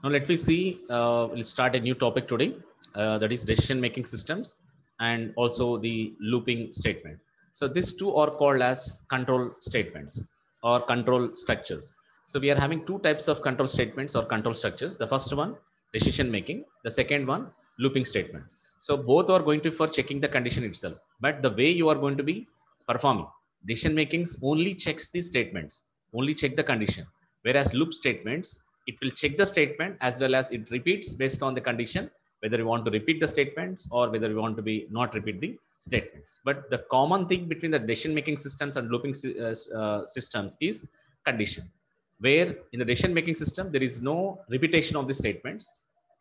Now let me see, we'll start a new topic today, that is decision making systems and also the looping statement. So these two are called as control statements or control structures. So we are having two types of control statements or control structures. The first one, decision making. The second one, looping statement. So both are going to be for checking the condition itself, but the way you are going to be performing decision makings only checks the statements, only check the condition, whereas loop statements, it will check the statement as well as it repeats based on the condition, whether you want to repeat the statements or whether you want to be not repeat the statements. But the common thing between the decision making systems and looping systems is condition, where in the decision making system there is no repetition of the statements,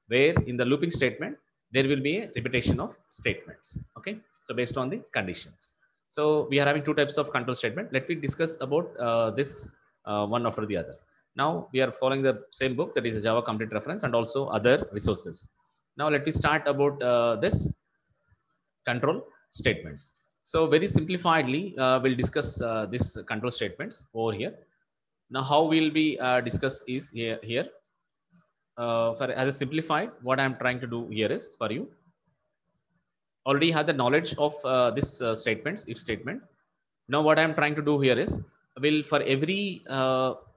where in the looping statement there will be a repetition of statements. Okay, so based on the conditions. So we are having two types of control statement. Let me discuss about this one after the other. Now we are following the same book, that is a Java Complete Reference, and also other resources. Now let me start about this control statements. So very simplifiedly, we'll discuss this control statements over here. Now how we'll be discuss is here. For as a simplified, what I'm trying to do here is for you already have the knowledge of this statements, if statement. Now what I'm trying to do here is, will for every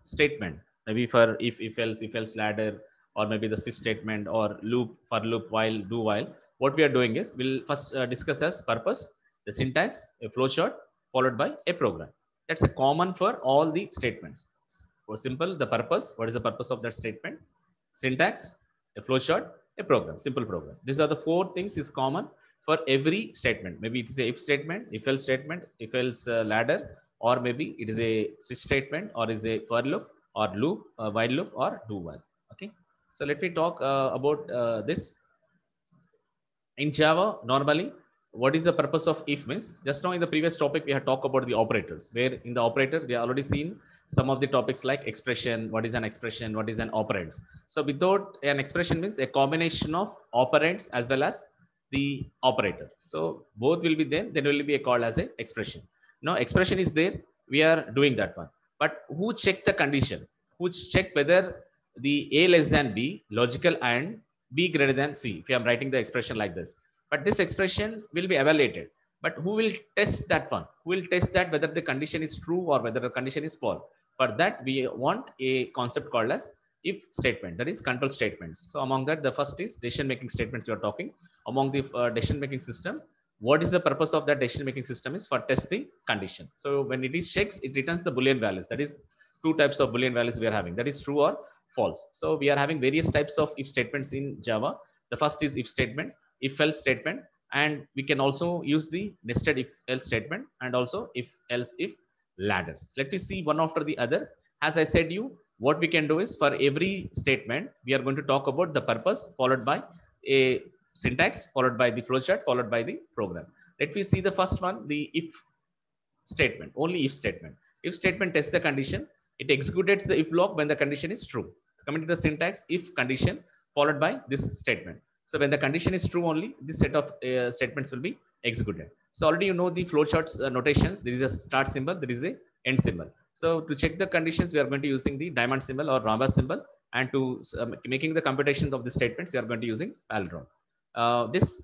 statement, maybe for if else ladder, or maybe the switch statement, or loop, for loop, while, do while, what we are doing is we'll first discuss as purpose, the syntax, a flowchart followed by a program. That's a common for all the statements. For simple, the purpose, what is the purpose of that statement, syntax, a flowchart, a program, simple program. These are the four things is common for every statement. Maybe it is a if statement, if else statement, if else ladder, or maybe it is a switch statement, or is a for loop, or loop, while loop, or do while. Okay, so let me talk about this. In Java, normally, what is the purpose of if means? Just now in the previous topic, we had talked about the operators, where in the operator, we have already seen some of the topics like expression, what is an expression, what is an operand. So without an expression means a combination of operands as well as the operator. So both will be there, then will be called as a expression. Now expression is there, we are doing that one. But who check the condition? Who check whether the A less than B, logical and B greater than C, if I'm writing the expression like this. But this expression will be evaluated. But who will test that one? Who will test that whether the condition is true or whether the condition is false? For that, we want a concept called as if statement, that is control statements. So among that, the first is decision making statements we are talking. Among the decision making system, what is the purpose of that decision making system is for testing condition. So when it is checks, it returns the Boolean values. That is two types of Boolean values we are having, that is true or false. So we are having various types of if statements in Java. The first is if statement, if else statement, and we can also use the nested if else statement, and also if else if ladders. Let me see one after the other. As I said you, what we can do is for every statement, we are going to talk about the purpose followed by a syntax, followed by the flowchart, followed by the program. Let me see the first one, the if statement, only if statement. If statement tests the condition, it executes the if block when the condition is true. Coming to the syntax, if condition followed by this statement. So when the condition is true only, this set of statements will be executed. So already you know the flowcharts notations. There is a start symbol, there is a end symbol. So to check the conditions, we are going to using the diamond symbol or rhombus symbol, and to making the computations of the statements, we are going to using palindrome. This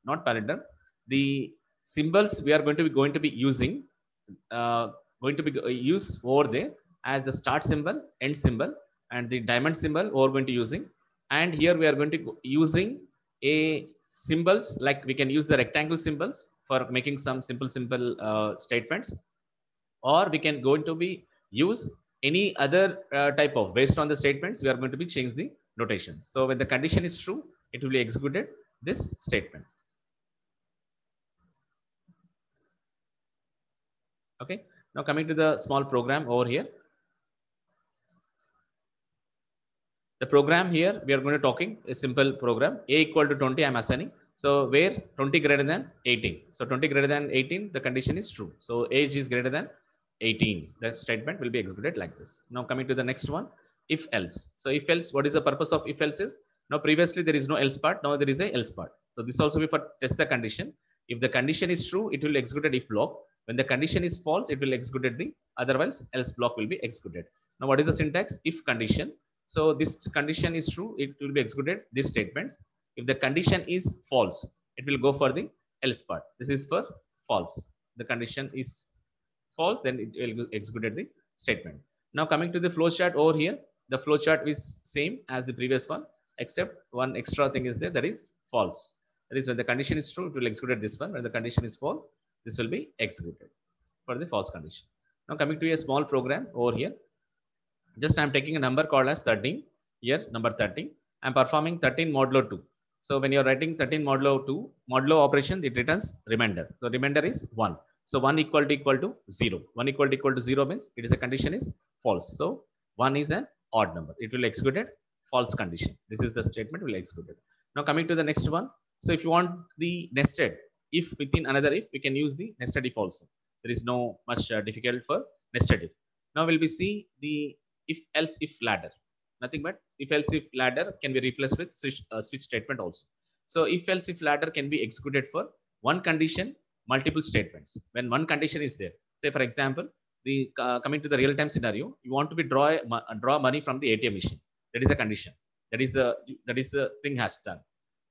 not palindrome. The symbols we are going to be using used over there as the start symbol, end symbol, and the diamond symbol we're going to using. And here we are going to using a symbols, like we can use the rectangle symbols for making some simple statements, or we can going to be use any other type of, based on the statements, we are going to be change the notations. So when the condition is true, it will be executed this statement. Okay. Now coming to the small program over here. The program here, we are going to talking a simple program. A equal to 20, I'm assigning. So where 20 greater than 18. So 20 greater than 18, the condition is true. So age is greater than 18. That statement will be executed like this. Now coming to the next one, if else. So if else, what is the purpose of if else is? Now previously there is no else part. Now there is a else part. So this also be for test the condition. If the condition is true, it will execute if block. When the condition is false, it will execute the otherwise else block will be executed. Now what is the syntax? If condition. So this condition is true, it will be executed this statement. If the condition is false, it will go for the else part. This is for false. The condition is false, then it will execute the statement. Now coming to the flow chart over here, the flow chart is same as the previous one, except one extra thing is there, that is false. That is when the condition is true, it will execute this one. When the condition is false, this will be executed for the false condition. Now coming to a small program over here, just I'm taking a number called as 13 here, number 13. I'm performing 13 modulo 2. So when you're writing 13 modulo 2, modulo operation, it returns remainder. So remainder is 1. So 1 equal to 0. 1 equal to 0 means it is a condition is false. So 1 is an odd number. It will execute it false condition. This is the statement will execute it. Now coming to the next one. So if you want the nested if within another if, we can use the nested if also. There is no much difficult for nested if. Now will we see the if else if ladder. Nothing but if else if ladder can be replaced with switch statement also. So if else if ladder can be executed for one condition, multiple statements. When one condition is there, say for example, the coming to the real time scenario, you want to be draw money from the ATM machine. That is a condition. That is the thing has done.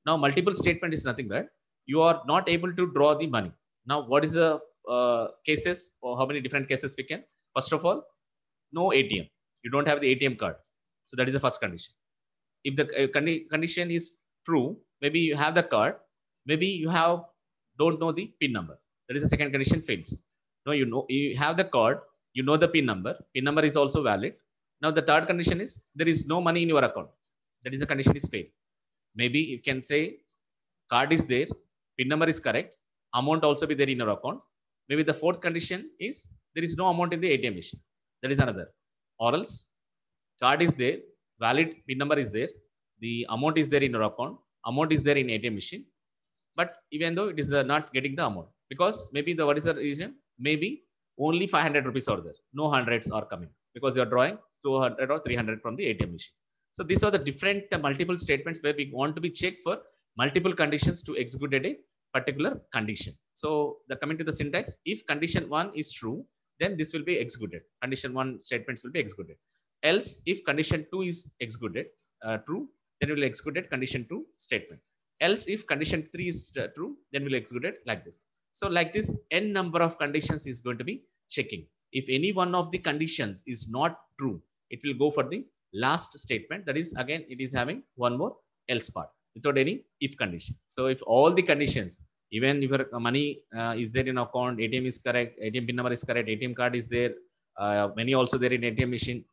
Now multiple statement is nothing but you are not able to draw the money. Now what is the cases or how many different cases we can? First of all, no ATM. You don't have the ATM card. So that is the first condition. If the condition is true, maybe you have the card, maybe you don't know the PIN number. That is the second condition fails. No, you have the card, you know the PIN number is also valid. Now the third condition is there is no money in your account. That is the condition is fail. Maybe you can say card is there, PIN number is correct, amount also be there in your account. Maybe the fourth condition is there is no amount in the ATM machine. That is another. Or else card is there, valid PIN number is there, the amount is there in your account, amount is there in ATM machine, but even though it is not getting the amount because maybe what is the reason? Maybe only 500 rupees are there, no hundreds are coming because you are drawing 200 or 300 from the ATM machine. So these are the different multiple statements where we want to be checked for multiple conditions to execute a particular condition. So the coming to the syntax, if condition 1 is true, then this will be executed. Condition 1 statements will be executed. Else, if condition 2 is executed true, then we will execute condition 2 statement. Else, if condition 3 is true, then we'll execute it like this. So like this, n number of conditions is going to be checking. If any one of the conditions is not true, it will go for the last statement. That is again, it is having one more else part without any if condition. So if all the conditions, even if your money is there in account, ATM is correct, ATM PIN number is correct, ATM card is there, money also there in ATM machine,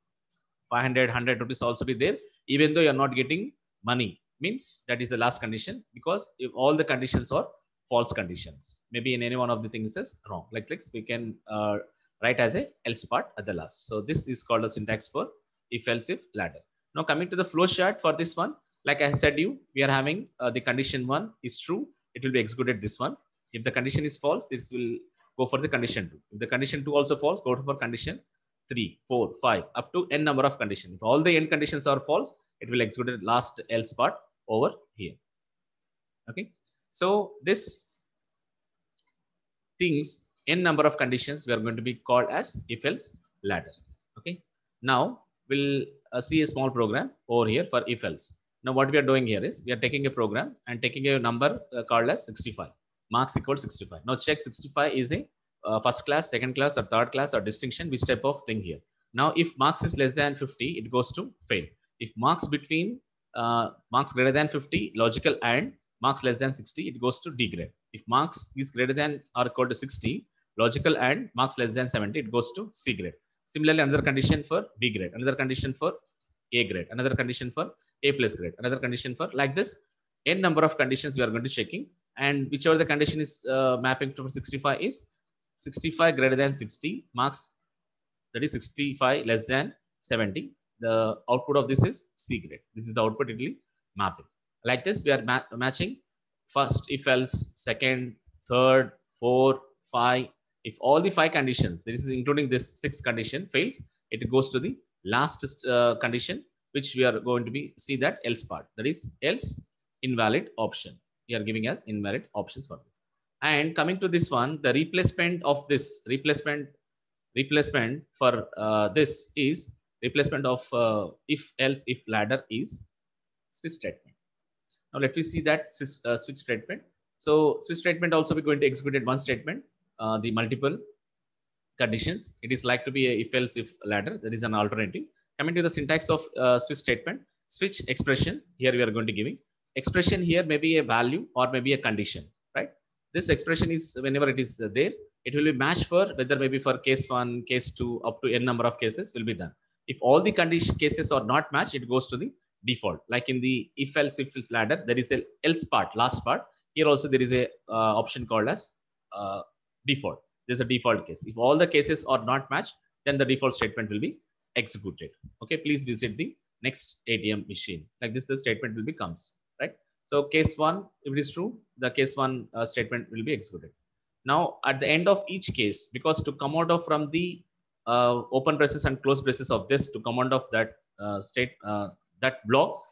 500, 100 rupees also be there, even though you're not getting money, means that is the last condition, because if all the conditions are false conditions, maybe in any one of the things is wrong, like this, we can write as a else part at the last. So this is called a syntax for if else if ladder. Now coming to the flow chart for this one, like I said we are having the condition 1 is true, it will be executed this one. If the condition is false, this will go for the condition 2. If the condition 2 also false, go for condition 3, 4, 5, up to n number of conditions. If all the n conditions are false, it will execute the last else part over here. Okay. So this things, n number of conditions, we are going to be called as if else ladder. Okay. Now we'll see a small program over here for if else. Now what we are doing here is we are taking a program and taking a number called as 65. Marks equals 65. Now check 65 is a first class, second class, or third class, or distinction, which type of thing here. Now if marks is less than 50, it goes to fail. If marks between marks greater than 50, logical, and marks less than 60, it goes to D grade. If marks is greater than or equal to 60, logical, and marks less than 70, it goes to C grade. Similarly, another condition for B grade, another condition for A grade, another condition for A plus grade, another condition for, like this, n number of conditions we are going to checking, and whichever the condition is mapping to 65 is 65 greater than 60, marks, that is 65 less than 70. The output of this is C grade. This is the output, it will be mapping. Like this, we are matching first, if else, second, third, fourth, 5. If all the 5 conditions, this is including this 6th condition, fails, it goes to the last condition, which we are going to be see that else part. That is else invalid option. We are giving us invalid options for this. And coming to this one, the replacement of this replacement for this is Replacement of if else if ladder is switch statement. Now let me see that switch statement. So switch statement also we're going to execute at one statement, the multiple conditions. It is like to be a if else if ladder. That is an alternative. Coming to the syntax of switch statement, switch expression. Here we are going to giving expression here may be a value or maybe a condition, right? This expression is whenever it is there, it will be matched for whether maybe for case 1, case 2, up to n number of cases will be done. If all the condition cases are not matched, it goes to the default. Like in the if else if else ladder, there is a else part, last part. Here also there is a option called as default. There's a default case. If all the cases are not matched, then the default statement will be executed. Okay, please visit the next ATM machine. Like this, the statement will be comes, right? So case 1, if it is true, the case 1 statement will be executed. Now at the end of each case, because to come out of from the open braces and close braces of this, to come out of that that block,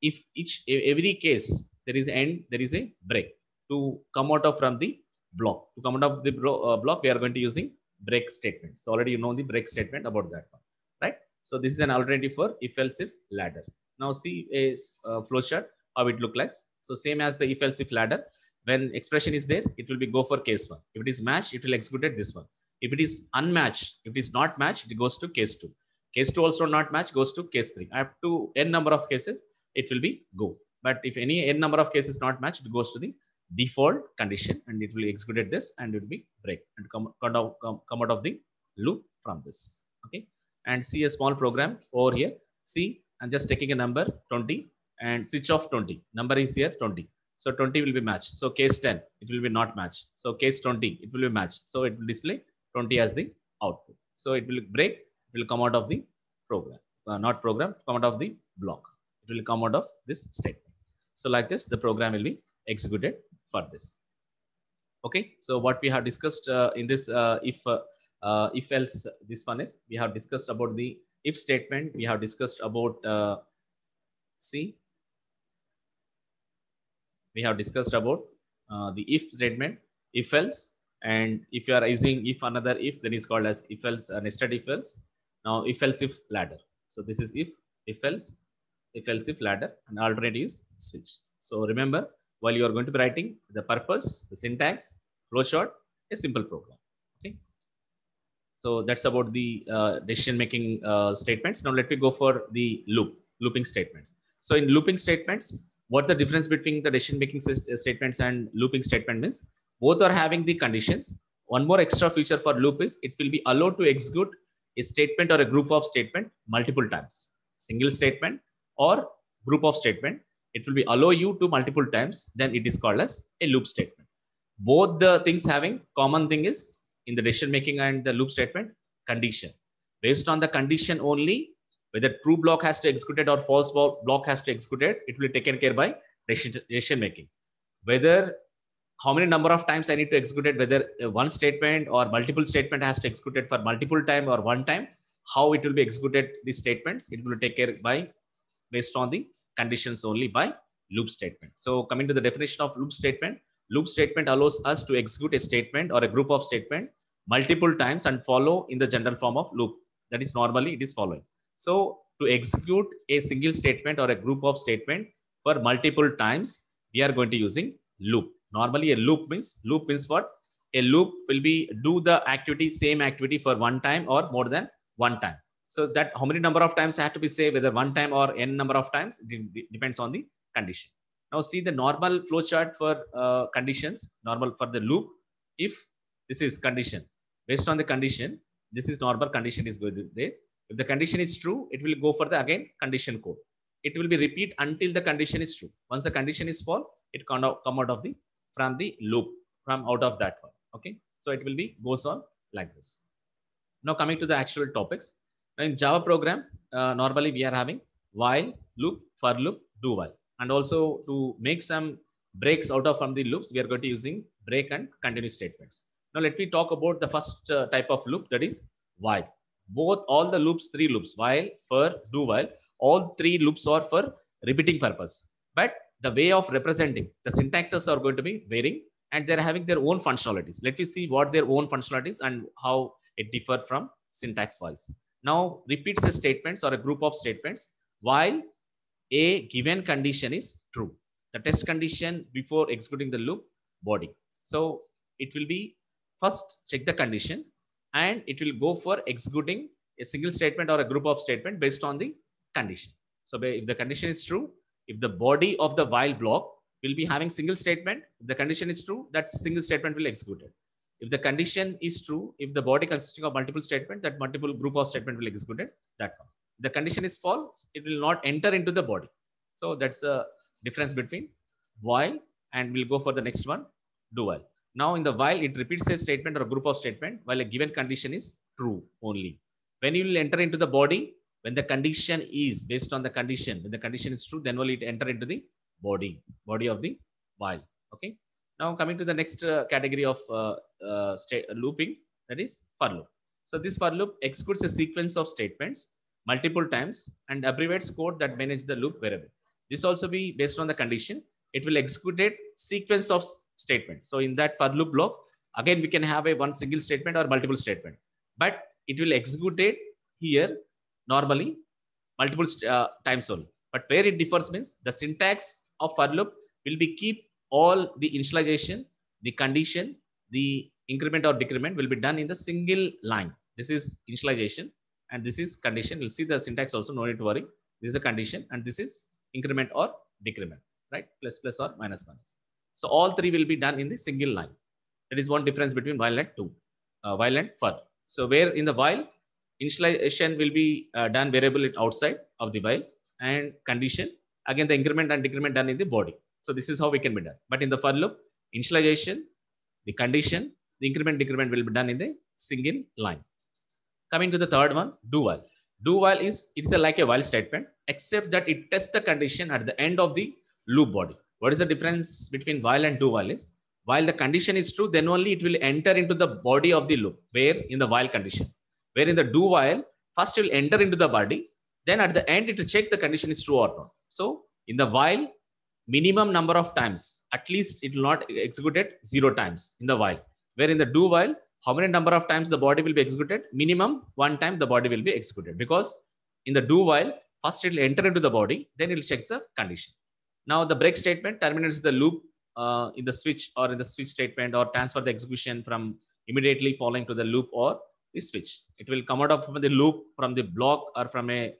if every case there is end, there is a break. To come out of from the block, to come out of the block, we are going to using break statement. So already you know the break statement about that one, right? So this is an alternative for if else if ladder. Now see a flowchart how it look like. So same as the if else if ladder, when expression is there, it will be go for case 1. If it is matched, it will execute at this one. If it is unmatched, if it is not matched, it goes to case 2. Case 2 also not matched, goes to case 3. Up to n number of cases, it will be go. But if any n number of cases not matched, it goes to the default condition and it will execute this and it will be break and come out of the loop from this. Okay, and see a small program over here. See, I'm just taking a number 20 and switch off 20. Number is here 20. So 20 will be matched. So case 10, it will be not matched. So case 20, it will be matched. So it will display 20 as the output. So it will break, it will come out of the program, not program, come out of the block. It will come out of this statement. So like this, the program will be executed for this. Okay, so what we have discussed in this if else, this one is we have discussed about the if statement. We have discussed about see, we have discussed about the if statement, if else, and if you are using if another if, then it's called as if else, nested if else. Now if else if ladder. So this is if else if ladder, and alternative is switch. So remember, while you are going to be writing the purpose, the syntax, flowchart, a simple program. Okay. So that's about the decision making statements. Now let me go for the looping statements. So in looping statements, what the difference between the decision making statements and looping statement means? Both are having the conditions. One more extra feature for loop is it will be allowed to execute a statement or a group of statement multiple times. Single statement or group of statement, it will be allow you to multiple times, then it is called as a loop statement. Both the things having common thing is in the decision making and the loop statement, condition. Based on the condition only, whether true block has to execute it or false block has to execute it, it will be taken care by decision making. Whether how many number of times I need to execute it, whether one statement or multiple statement has to execute it for multiple time or one time, how it will be executed, these statements, it will take care by based on the conditions only by loop statement. So coming to the definition of loop statement allows us to execute a statement or a group of statement multiple times and follow in the general form of loop. That is normally it is following. So to execute a single statement or a group of statement for multiple times, we are going to using loop. Normally a loop means what? A loop will be do the activity, same activity for one time or more than one time. So that how many number of times have to be say, whether one time or n number of times, it depends on the condition. Now see the normal flow chart for conditions, normal for the loop. If this is condition, based on the condition, this is normal condition is going to there. If the condition is true, it will go for the again condition code. It will be repeat until the condition is true. Once the condition is false, it come out of the from the loop, from out of that one. Okay, so it will be goes on like this. Now coming to the actual topics. In Java program, normally we are having while loop, for loop, do while, and also to make some breaks out of from the loops, we are going to using break and continue statements. Now let me talk about the first type of loop, that is while. Both all the loops, three loops, while, for, do while, all three loops are for repeating purpose. But the way of representing the syntaxes are going to be varying, and they're having their own functionalities. Let me see what their own functionalities and how it differ from syntax wise. now repeats a statements or a group of statements while a given condition is true. The test condition before executing the loop body. So it will be first check the condition and it will go for executing a single statement or a group of statement based on the condition. So if the condition is true, if the body of the while block will be having single statement, if the condition is true, that single statement will execute it. If the condition is true, if the body consisting of multiple statement, that multiple group of statement will execute it. That one. The condition is false, it will not enter into the body. So that's a difference between while, and we'll go for the next one, do while. Now in the while, it repeats a statement or a group of statement while a given condition is true only. When you will enter into the body, when the condition is based on the condition, when the condition is true, then will it enter into the body of the while. Okay. Now coming to the next category of looping, that is for loop. So this for loop executes a sequence of statements multiple times and abbreviates code that manage the loop variable. This also be based on the condition. It will execute a sequence of statements. So in that for loop block, again we can have a one single statement or multiple statement, but it will execute it here normally multiple times only. But where it differs means the syntax of for loop will be keep all the initialization, the condition, the increment or decrement will be done in the single line. This is initialization and this is condition. We'll see the syntax also, no need to worry. This is a condition and this is increment or decrement, right? Plus, plus or minus, minus. So all three will be done in the single line. That is one difference between while and while and for. So where in the while, initialization will be done variable outside of the while, and condition, again the increment and decrement done in the body. So this is how we can be done. But in the for loop, initialization, the condition, the increment, decrement will be done in the single line. Coming to the third one, do while. Do while is, it's like a while statement, except that it tests the condition at the end of the loop body. What is the difference between while and do while is, while the condition is true, then only it will enter into the body of the loop, where in the while condition. Where in the do while, first it will enter into the body, then at the end it will check the condition is true or not. So in the while, minimum number of times, at least it will not execute it 0 times in the while. Where in the do while, how many number of times the body will be executed? Minimum 1 time the body will be executed, because in the do while, first it will enter into the body, then it will check the condition. Now the break statement terminates the loop in the switch or in the switch statement, or transfer the execution from immediately following to the loop or the switch. It will come out of from the loop, from the block, or from a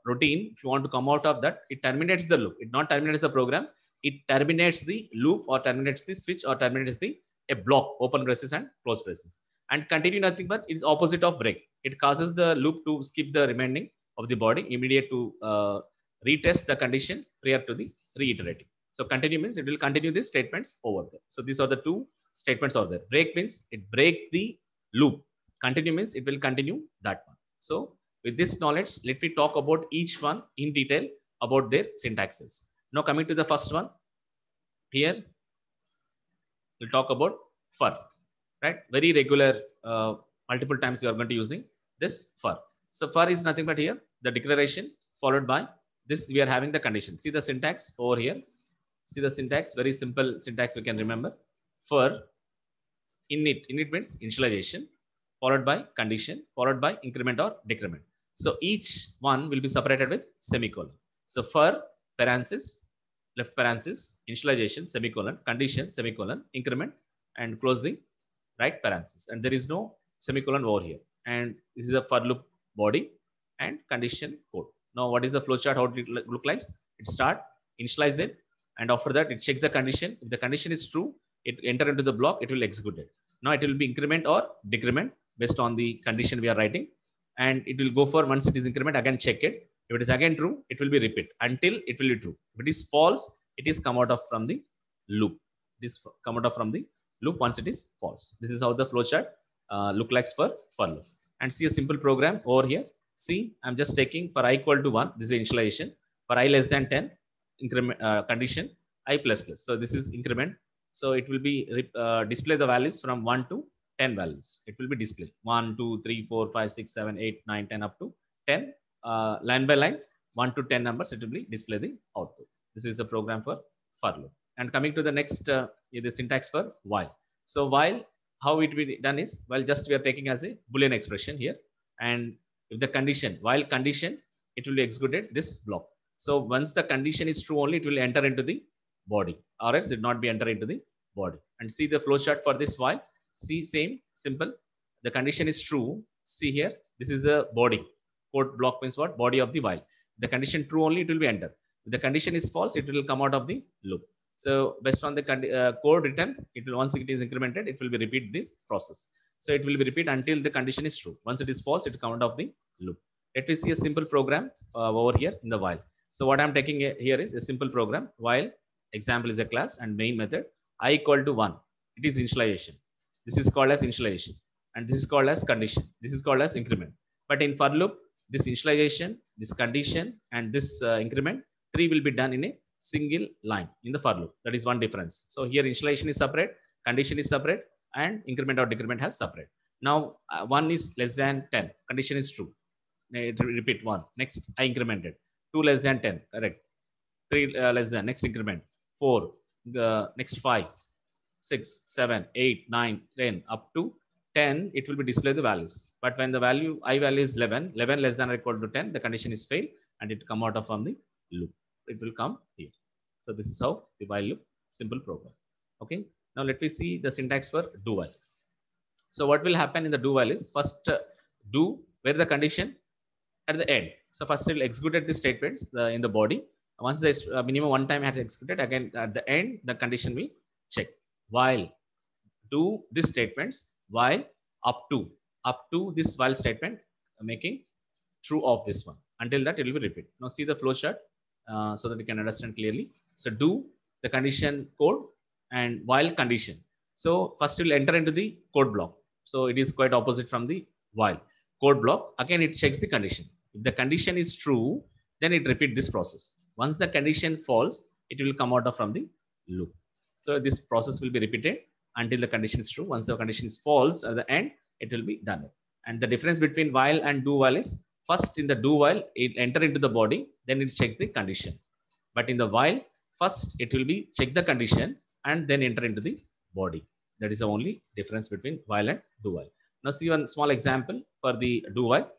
routine. If you want to come out of that, it terminates the loop. It not terminates the program. It terminates the loop or terminates the switch or terminates the a block, open braces and close braces. And continue nothing but it is opposite of break. It causes the loop to skip the remaining of the body, immediate to retest the condition prior to the reiterating. So continue means it will continue these statements over there. So these are the two statements over there. Break means it break the loop. Continue means it will continue that one. So with this knowledge, let me talk about each one in detail about their syntaxes. Now coming to the first one, here we'll talk about for, right? Very regular, multiple times you are going to using this for. So for is nothing but here the declaration followed by this. We are having the condition. See the syntax over here. See the syntax, very simple syntax we can remember. For init means initialization, followed by condition, followed by increment or decrement. So each one will be separated with semicolon. So for parenthesis, left parenthesis, initialization, semicolon, condition, semicolon, increment, and close the right parenthesis. And there is no semicolon over here. And this is a for loop body and condition code. Now what is the flowchart? How it look like? It start, initialize it, and after that it checks the condition. If the condition is true, it enter into the block, it will execute it. Now it will be increment or decrement based on the condition we are writing. And it will go for, once it is increment, again check it. If it is again true, it will be repeat until it will be true. If it is false, it is come out of from the loop. This come out of from the loop once it is false. This is how the flowchart look like for loop. And see a simple program over here. See, I'm just taking for I equal to 1. This is initialization. For I less than 10, increment condition I plus plus. So this is increment. So it will be display the values from 1 to 10 values. It will be displayed 1, 2, 3, 4, 5, 6, 7, 8, 9, 10 up to 10. Line by line, 1 to 10 numbers, it will be display the output. This is the program for loop. And coming to the next, the syntax for while. So while, how it will be done is, well, just we are taking as a Boolean expression here, and If the condition, while condition, it will be executed this block. So once the condition is true only, it will enter into the body, or else it will not be enter into the body. And see the flow chart for this while. See, same, simple. The condition is true. See here, this is the body. Code block means what? Body of the while. The condition true only, it will be enter. If the condition is false, it will come out of the loop. So based on the code written, it will, once it is incremented, it will be repeat this process. So it will be repeat until the condition is true. Once it is false, it will come out of the loop. Let me see a simple program over here in the while. So what I'm taking here is a simple program. While example is a class and main method I equal to 1. It is initialization. This is called as initialization, and this is called as condition. This is called as increment. But in for loop, this initialization, this condition, and this increment, 3 will be done in a single line in the for loop. That is one difference. So here initialization is separate, condition is separate, and increment or decrement has separate. Now 1 is less than 10. Condition is true. Repeat 1. Next I incremented. 2 less than 10. Correct. 3 less than. Next increment. 4. Next 5. 6, 7, 8, 9, 10 up to 10. It will be display the values. But when the value I value is 11, 11 less than or equal to 10, the condition is failed and it come out of from the loop. It will come here. So this is how the while loop simple program. Okay. Now let me see the syntax for do while. So what will happen in the do while is first do where the condition at the end. So first it will execute the statements in the body. Once the minimum one time has executed, again at the end the condition will check. While do these statements while up to this while statement making true of this one. Until that it will be repeat. Now see the flow chart so that you can understand clearly. So do the condition code and while condition. So first it will enter into the code block. So it is quite opposite from the while code block. Again it checks the condition. If the condition is true, then it repeat this process. Once the condition falls, it will come out of from the loop. So this process will be repeated until the condition is true. Once the condition is false at the end, it will be done. And the difference between while and do while is first in the do while, it enter into the body, then it checks the condition. But in the while, first it will be check the condition and then enter into the body. That is the only difference between while and do while. Now see one small example for the do while.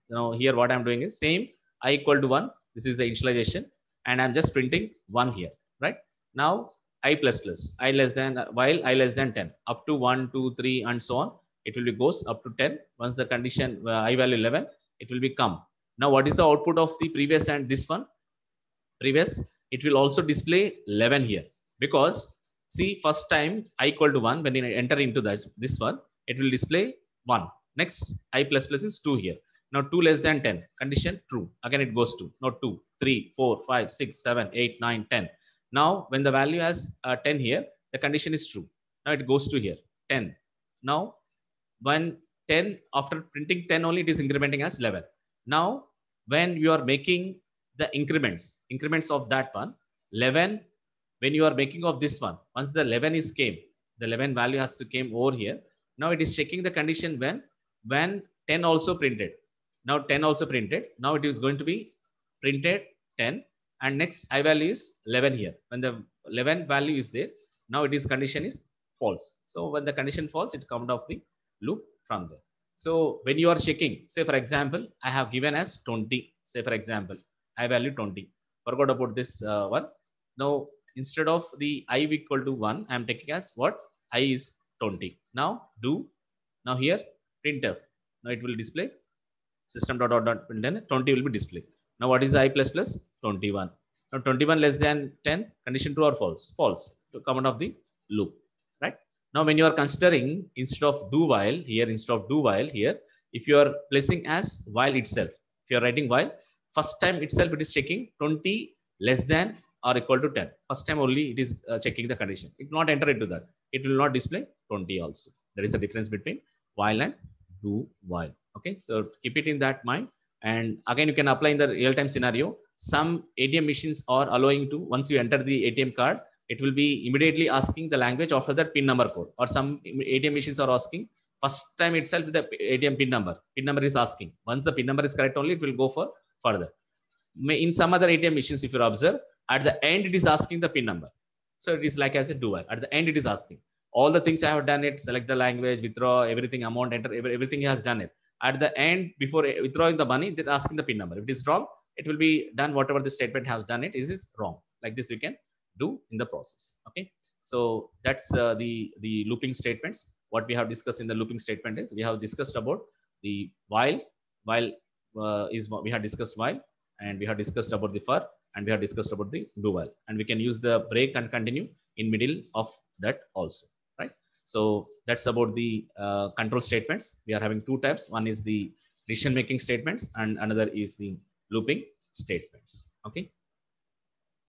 Now here what I'm doing is same I equal to 1. This is the initialization and I'm just printing 1 here, right? Now I plus plus, I less than, while I less than 10, up to 1, 2, 3, and so on. It will be goes up to 10. Once the condition I value 11, it will be come. Now what is the output of the previous and this one? Previous, it will also display 11 here because see first time I equal to 1, when you enter into that this one, it will display 1. Next I plus plus is 2 here. Now 2 less than 10, condition true. Again it goes to now 2, 3, 4, 5, 6, 7, 8, 9, 10. Now when the value has 10 here, the condition is true. Now it goes to here 10. Now when 10, after printing 10 only, it is incrementing as 11. Now when you are making the increments of that one, 11, when you are making of this one, once the 11 is came, the 11 value has to came over here. Now it is checking the condition when 10 also printed. Now 10 also printed. Now it is going to be printed 10 and next I value is 11 here. When the 11 value is there, now it is condition is false. So when the condition false, it comes out of the loop from there. So when you are checking, say for example, I have given as 20. Say for example, I value 20. Forgot about this one. Now instead of the I equal to 1, I am taking as what? I is 20. Now do. Now here printf. Now it will display system.out.println 20 will be displayed. Now what is I plus plus? 21. Now 21 less than 10, condition true or false? False. To come out of the loop, right? Now when you are considering instead of do while here, if you are placing as while itself, if you are writing while, first time itself it is checking 20 less than or equal to 10. First time only it is checking the condition. It will not enter into that. It will not display 20 also. There is a difference between while and do while. Okay, so keep it in that mind. And again, you can apply in the real-time scenario. Some ATM machines are allowing to, once you enter the ATM card, it will be immediately asking the language after that PIN number code. Or some ATM machines are asking first time itself the ATM PIN number. PIN number is asking. Once the PIN number is correct only, it will go for further. In some other ATM machines, if you observe, at the end it is asking the PIN number. So it is like as a do while. At the end it is asking. All the things I have done it, select the language, withdraw, everything, amount, enter, everything he has done it. At the end, before withdrawing the money, they're asking the PIN number. If it is wrong, it will be done whatever the statement has done. It is wrong. Like this, you can do in the process. Okay. So that's the looping statements. What we have discussed in the looping statement is we have discussed about the while is what we have discussed while, and we have discussed about the for, and we have discussed about the do while, and we can use the break and continue in middle of that also, right? So that's about the control statements. We are having two types. One is the decision making statements and another is the looping statements. Okay.